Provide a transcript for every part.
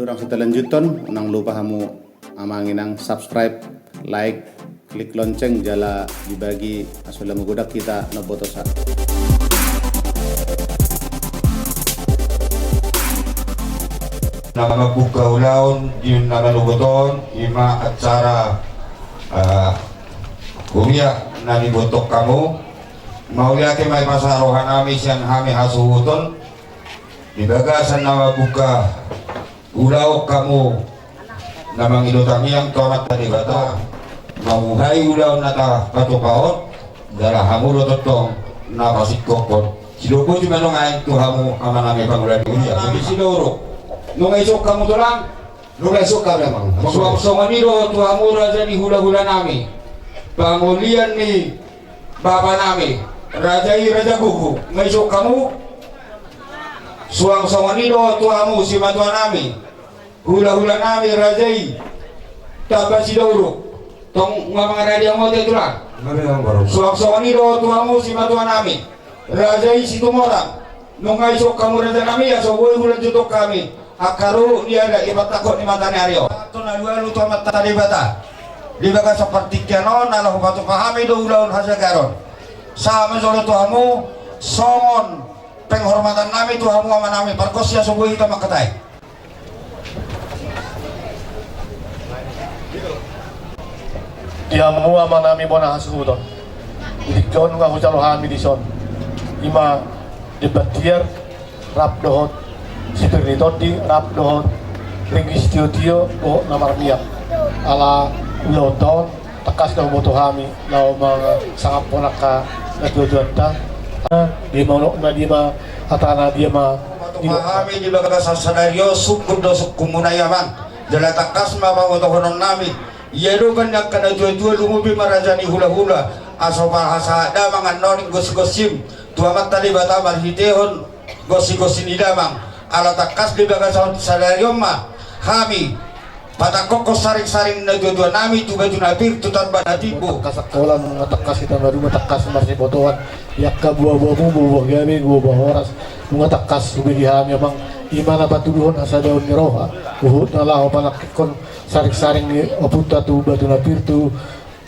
orang setelanjutan nang lupa kamu amangin ang subscribe, like, klik lonceng jala dibagi asal menggoda kita nabotosa. Nama buka ulaun yung nagalugoton ima acara kuliah nani botok kamu mau lihat may masarohan namin siyang hami hasuhuton ibagasan nama buka ulaw kamu namang ilutang yang tomat tadi bata mamuhay ulaw na ta patukaon dala hamu lototong napasit kokon silupo di manong ayin tuhamu ama namin pangulan kuliah sabi siluro nung isok kamu tulang Nung esok ka memang. Suwang-suwangan nilo tuhamu raja ni hula-hula nami pangulian ni bapa nami raja gugu ngaisok kamu suwang-suwangan nilo tuhamu si matua nami hula-hula nami rajai tabat si dauro tong mga raja mo te tulang suwang-suwangan nilo tuhamu si matua nami rajai si tumorang nung ngaisok kamu raja nami ya so boy hulan jutok kami akaru dia ada ibat takut ni mata ni Aryo. Tu nak dua lu tu mata tadi bata. Di baga seperti kianon Allah batu pahami do ulaun hasagaron. Sama solo tuhamu songon penghormatan nami tuhamu ama nami perkosya subuh kita makatai. Diamu ama nami bona hasudo. Dikon nga hujalo di son. Ima debatier rap dohot Sipirni todi rap dohot ringis tio o namar miak ala ulauton takas na umotohami na mga sangap ponaka na tujuan di maulok na di ma atana di ma Kami di baga sasadaryo sukud do sukumunayaman jala takas mapamotohonon nami yelo banyak kana jual-jual lumubi marajani hula-hula aso bahasa ada mga noning gos-gosim tuamat tadi bata marhitehon gosi-gosin idamang ala takas di baga sasadaryo ma kami patakoko saring-saring na dua nami tuga junabir tutan banatibo kasakolan mga takas kita baru mga takas marsi botohan yakka buah-buah buah gamin buah oras mga takas subigihami amang imana batuduhon asa daun ni roha uhut na lao panakikon saring-saring ni oputa tu batu napir tu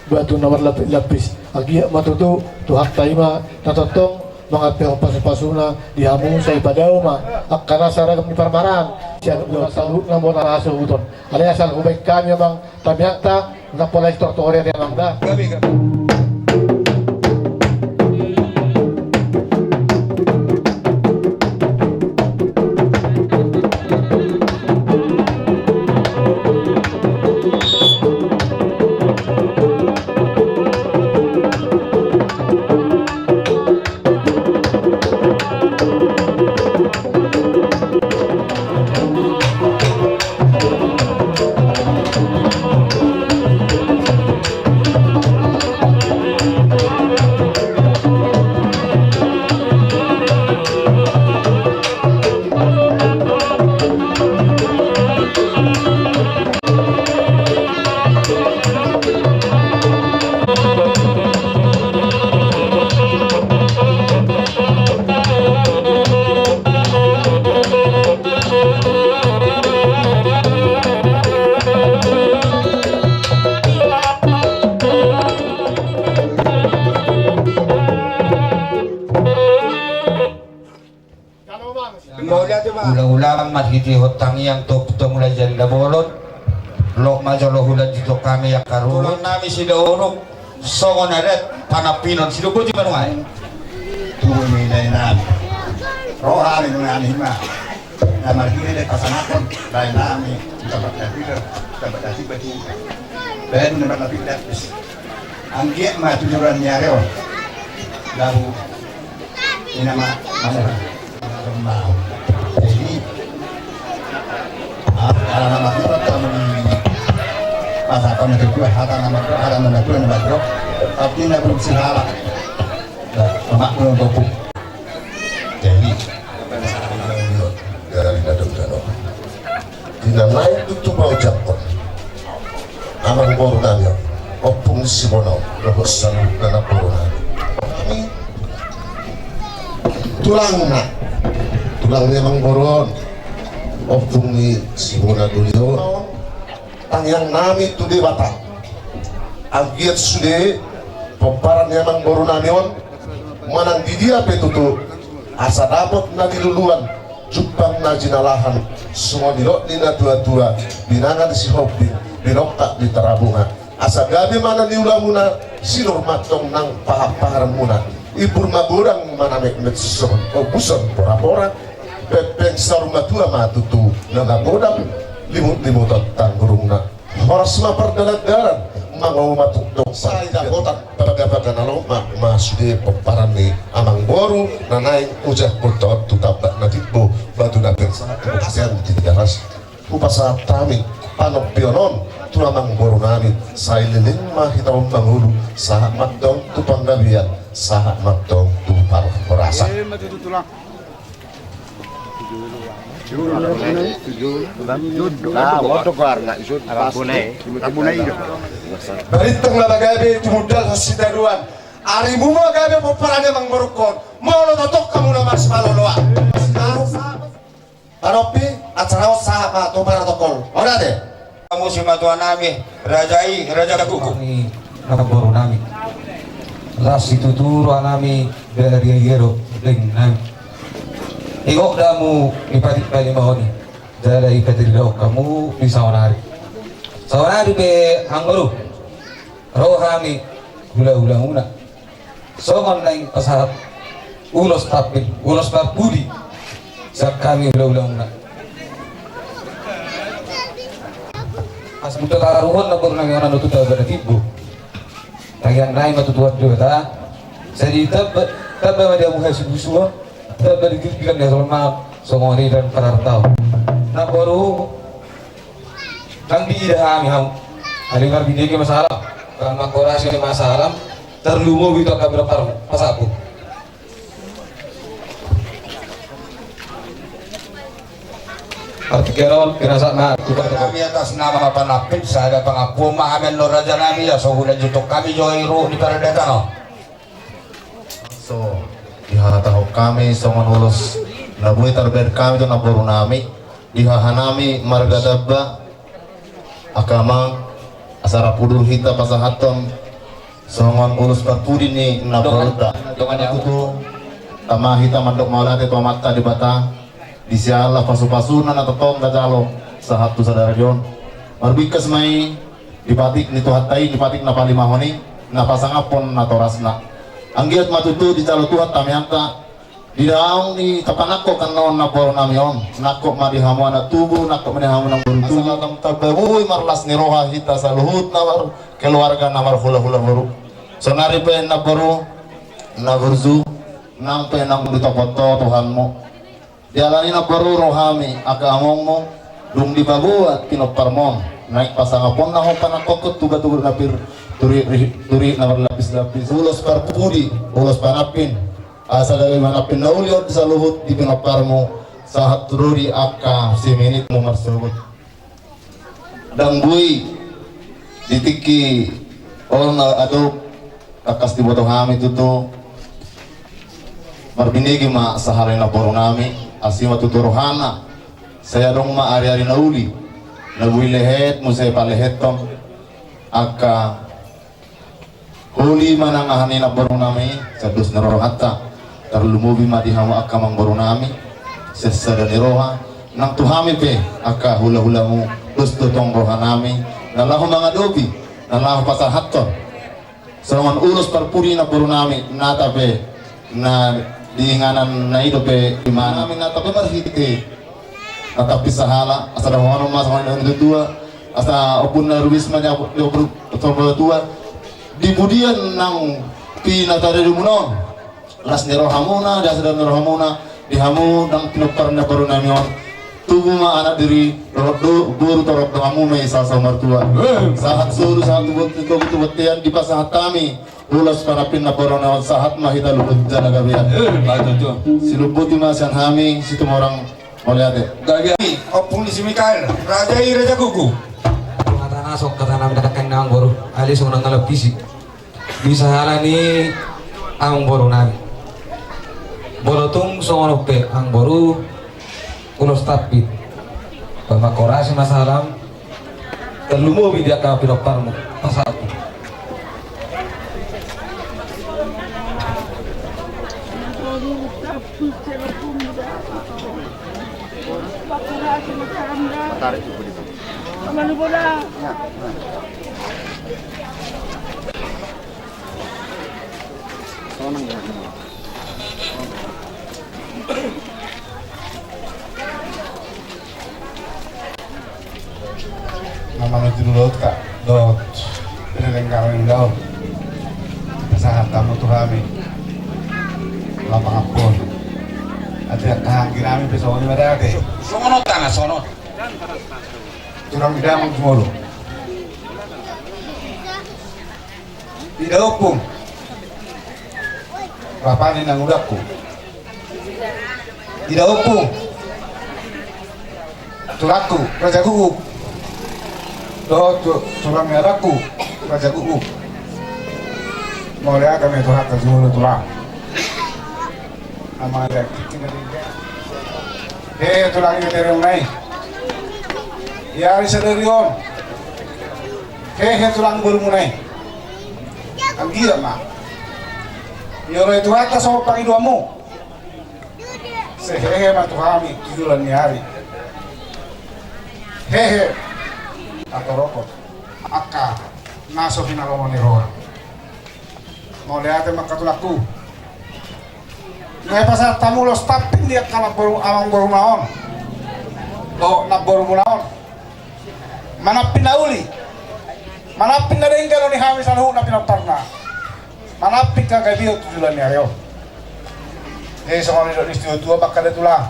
batu nawar lapis agi matutu tu hak taima natotong mga pasupasuna dihamu sa ibadaw ma akana saragam ni parmaran siya salud na mo na aso uton alaya sal kubay kami amang tamyakta na pala istortore ni amangda ulang-ulang maghiti hotang yang to mulai jadi labolot lo majolo hulan dito kami yang karulun nami sida uruk songon adet panapinon sida ko di manungay Tumi na nami. Roha ni nami hima. Na marhili de pasanaton dai nami dapat dati baju. Ben na dapat dati. Angge ma tujuran nyareo. Lalu ini nama mau. Jadi nama kita kami pasakan itu dua nama dua nama drop tapi nak belum sihala mak belum topu jadi dari dadang-dadang tidak lain itu mau japon anak bornanya opung simono lebesan anak bornanya kami tulang memang boron opung ni Simona Dulio tangyang nami tu di bata agiat sude peparan yang baru namion manang di dia petutu asa dapat na diluluan jupang na jinalahan semua dilok nina tua-tua binangan si hobi binokta di tarabunga asa gabi mana niulamuna sinur matong nang pahaparan muna ibur magurang mana metson o buson pora-pora pepeng sarunga tua matutu nagagodang limut-limut tanggurungna horas mapardalagaran mangau matukdok sa kotak pagapatan nalo masude peparan ni amang boru nanay ujah putot tutabak natitbo batu natin sa kebukasian titigaras upasa tami panok pionon tulamang boru nami sa ililing mahitawang mangulu sahat magdong tupanggabian sahat magdong tupar merasa Balitang na bagabi tumudal sa sitaruan. Ari mo gabi mo para niya mangborokon. Mau totok kamu na mas maloloa. Paropi acara sa pa to para tokol. Ora de. Kamu si matua nami Raja Kuku. Kami nakaboro namin. Ras ituturo nami dari Yero dengan Iko damu ipatit pali mahoni. Dari ipatit daw kamu di sawanari. Sawanari be hanggaru. Rohami hula-hula una. Songon lain pasahat ulos tapil, ulos parpudi. Sa kami hula-hula una. As buta karuhon na baru nang orang nututa beratibo. Tagian lain matutuat juga. Jadi tabba dia muha subuh tabba dikiran dia sama songoni dan parartau. Nah baru nang diidahami ham. Alingar bideke masalah. Karena korasi masalah terlumo gitu kabar pasapu. Artikelon kerasa na Kami atas nama panapit saya pengaku mahamen lo Raja nami ya so hulan jutok kami joiru di paradetano. So ihataho kami so manulus nabuhi tarbed kami to naboru nami ihahanami marga dabba akamang asara pudur hita pasahaton songon ulus parpudi ni naboruta itu tama hita mandok maulate to matta di bata di siala pasu-pasunan atau tong dajalo sahatu sadara jon marbikas mai dipatik ni tuhatai dipatik na palimahoni na pasangapon na torasna anggiat matutu di calo tuhat tamiangka di daang ni tapanako kanon na poro namion nakok madihamu anak tubuh nakok madihamu nang baru tubuh tam tababuy marlas ni roha hita sa luhut na war keluarga na war hula-hula baru sonari pe na baru na burzu nang pe nang ditopoto Tuhanmu dialani na baru rohami aga amongmo dung di babuat pinoparmon naik pasangapon na hopan nakokot tuga-tuga napir turi na lapis-lapis ulos parpudi ulos panapin asal dari manapin na uliot sa luhut di pinoparmo sahat tururi aka siminit mo marsubot dang buy ditiki all na adop kakas di boto kami tuto marbinigi ma saharay na poro nami asima tuturuhana saya dong ma ari-ari na uli nabuhi lehet mo saya palehetom aka huli manangahani na poro nami sa dus na rohata tarlumubi madihamu aka mang poro nami sesada ni roha nang tuhami pe aka hula-hula mo dus tutong roha nami nalahu mga dobi nalahu pasahaton sa mga ulos parpuri na poro nami nata pe na diinganan na ito pe imana namin natapi marhiti natapi sa hala asa dahono mas mga dua asa opun na ruwis man niya tua dibudian ng pinatari rumunon las ni rohamuna dasa dan rohamuna dihamu ng pinupar na baru namin tubuh ma anak diri rodo buru torok kamu may sasa martua sahat suru sahat tubot tiyan di pasahat kami ulas panapin na baru nawan sahat mahita lubut jana gabian silubuti masan hami situ orang moliate Gagi opung di Simikail Raja Kuku. Mata nasok kata nam datakan nang baru alis unang ngalapisi bisa halani ang baru nami borotung songonope ang baru ulos tapit pemakorasi masalah terlumu bidia ka piroparmu pasatu Namanya dulu kak, dot, penelenggaraan daun, pasahan tamu tuh kami, lapang apun, ada kahangin kami besok ini ada deh, Sono tanah sono. curang di dalam semua lo, tidak hukum, bapak ini nang udahku, tidak hukum, curangku, raja kuku. Tulang merahku, raja kuku. Mau lihat kami tuh hak semua tulang. Nama ada kita tulang ini dari mana? Ya hari sederion. Tulang baru mulai. Anggi mak. Yoro itu atas sama pangiduamu. Sehehe matu kami tujuan hari. Atau rokok, akka, naso pinakawan ni Roa. Mau lihat maka tulaku. Ngayon pa sa tamulos tapin lihat kalau amang borumaon. O na borumaon. Manapin na uli. Manapin na rin gano'n ni Hami sa luho na pinagtarna. Manapin ka kay Dio tujulan niya yun. Sa kong ni Studio 2 baka dito lang.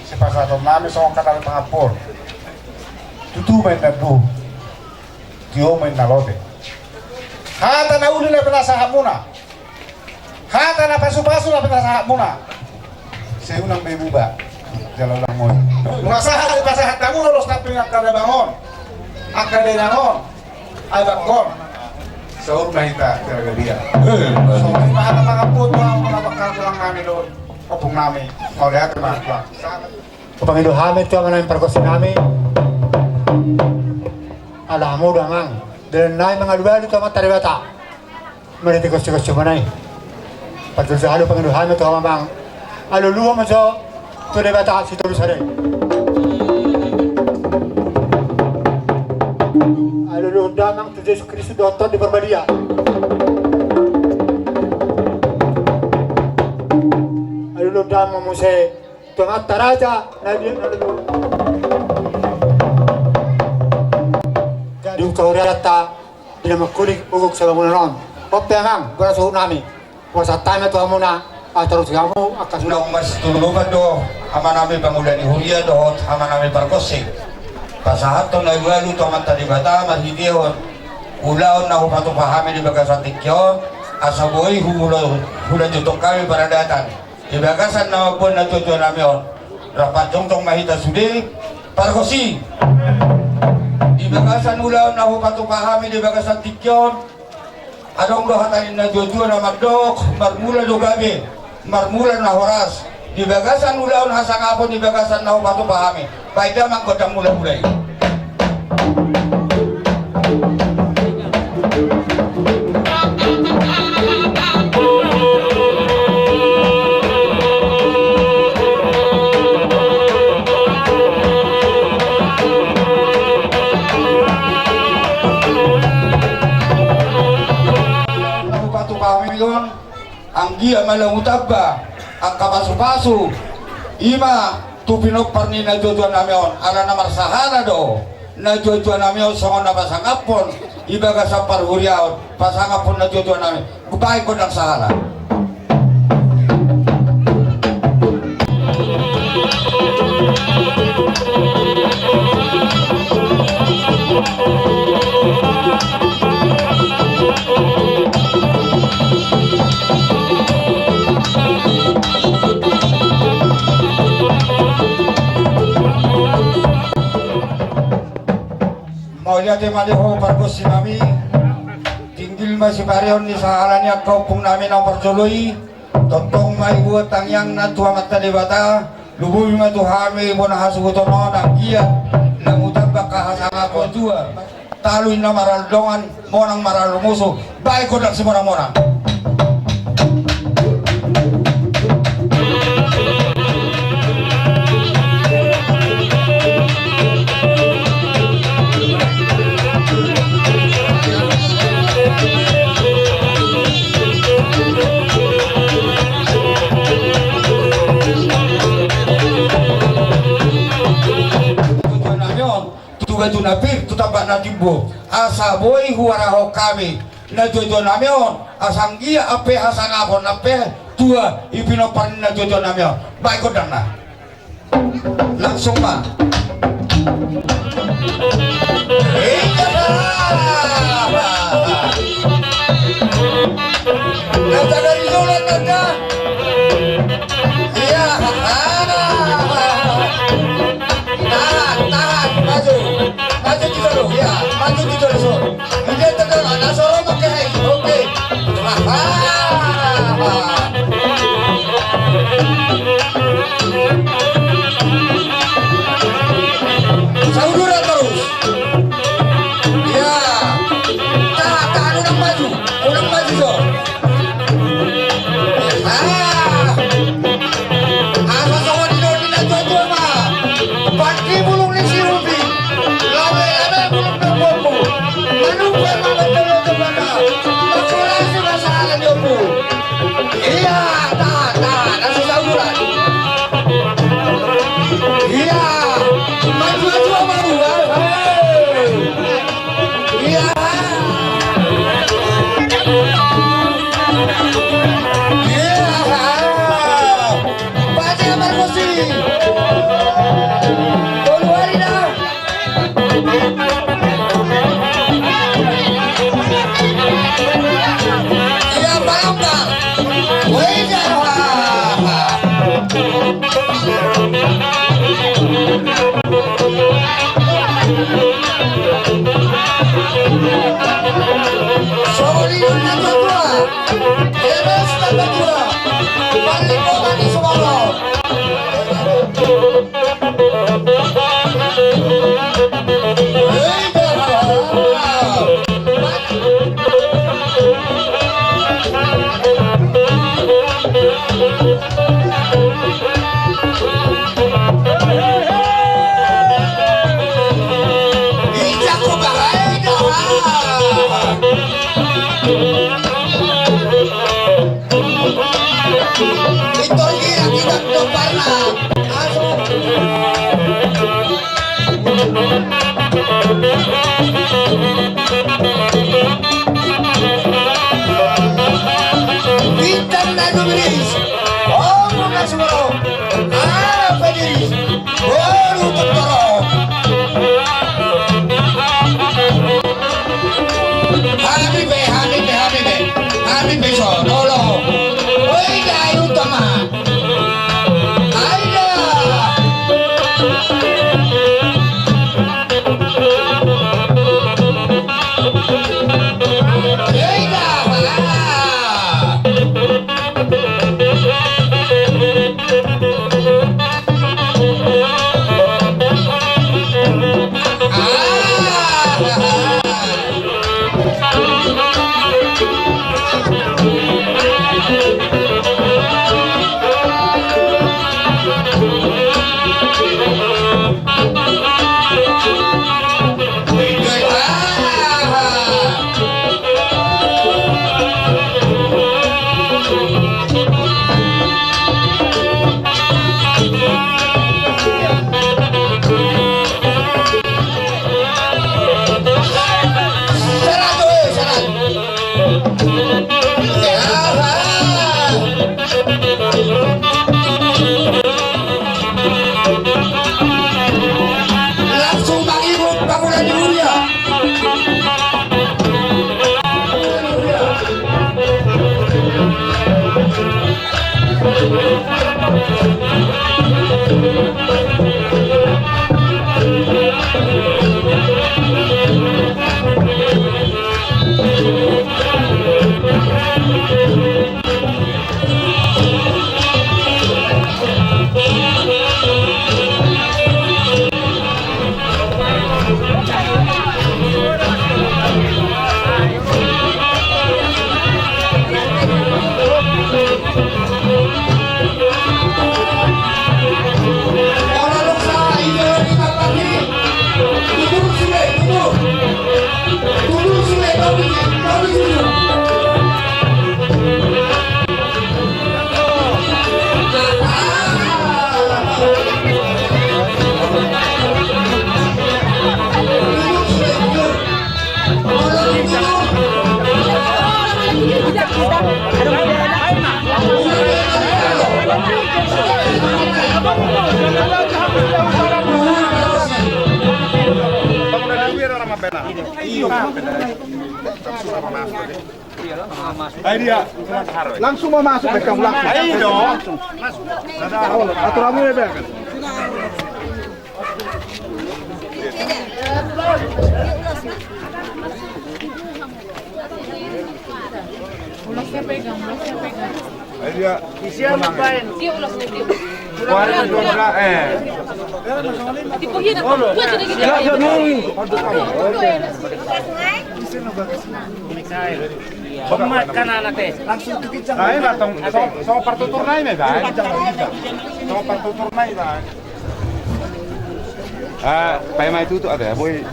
Si Pasatom namin sa kong katalang pangapor. Tutu main na do, Dio main na lote. Hata na uli na pinasahap muna. Hata na pasu-pasu na pinasahap muna. Sa unang may buba, jalaw lang mo. Masahat ay pasahat na muna, los na pinagkadabangon. Akadabangon, ay bangkon. Sa urna hita, talaga dia. So, may mahal na mga puto ang mga pagkakalang namin doon. Opong namin, mau lihat mga plak. Panginoon hamid ka man ang perkosin namin. Alam mo damang dan naik mengaduan itu amat teribata mereka kos-kos cumanai padahal selalu pengaduan itu memang alu luar macam teribata situ besar alu luar damang tu Yesus Kristus doktor di perbadia alu luar damang muse tuangat taraja nabi alu Yung kaurata dinamakulik ugok sa lamunan. Ope mang berasuh nami. Wasa tama to amuna terus kamu akan Nung mas tulungan do, hama namin pangulan ni Julia do, hama namin parkosing. Pasahat to na iwalu to mata di bata, mahidihon. Ulaon na hupato pahami di bagasan tikyon. Asaboy hula jutong kami para datan. Di bagasan na mapun na tutuan namin. Rapat jongtong mahita sudi, parkosi. Di bagasan ulaw na hupato pahami di bagasan tikyon. Adong do hatanin na jojo na magdok, marmula do gabi, marmula na horas. Di bagasan ulaw na hasangapon di bagasan na hupato pahami. Baida magkotang mula-mulay. Ang dia malangutab ba ang kapasu-pasu ima tupinok parni na jojuan namion ala na marsahana do na jojuan namion songon na pasangapon ibaga sa parhuryaon pasangapon na jojuan namin kupay ko ng sahala. Mau lihat maliho parkos si mami tinggil masih parion ni sahalan yang kaupung namin ang perjoloy tontong may buat tangyang na tuwa mata di bata lubuy nga tuhami mo na hasugutono ng iya namutabak kahasanga ko tua taloy na maraldongan mo ng maralumuso baik ko lang si morang-morang. Tuga napir tutaba na timbo asa boy huaraho kami na jojo namyon asang iya ape asang ako nape tua ipinopan na jojo namyon baik ko na langsung ma nada dari surat nada iya tahan maju kita dulu ya maju kita dulu ini tekan ada soro pakai oke sauduran terus ya tahan ulang maju so asa sama di lodi na jojo ma pati bulung ni si Ruby lawe bulung na bobo manung pa mga tabana makulay si masalan yo po iya tahan nasa sauduran iya maju iya baca Marcosi keluarin dah iya paham dah wajah Solidon na dua, Eres na dua, Panlipunan ni Sumolo. Ijak ko bahay na Ito kira kita topar na aso bintang na numeris oh muna sumuro pediris baru totoro Habibe so nolo oi dai utama aida Langsung mau masuk ke kamu langsung. Ayo dong. Aturanmu ya, Bang. Ulasnya pegang. Ayo dia. Dia ulasnya dia. Dipuhin ako. Buat sila gini. Pemat ka na natin. Langsung tukit ay ba tong so partutur na ini ba? So partutur na ba? Ah, pay may tuto ada boy.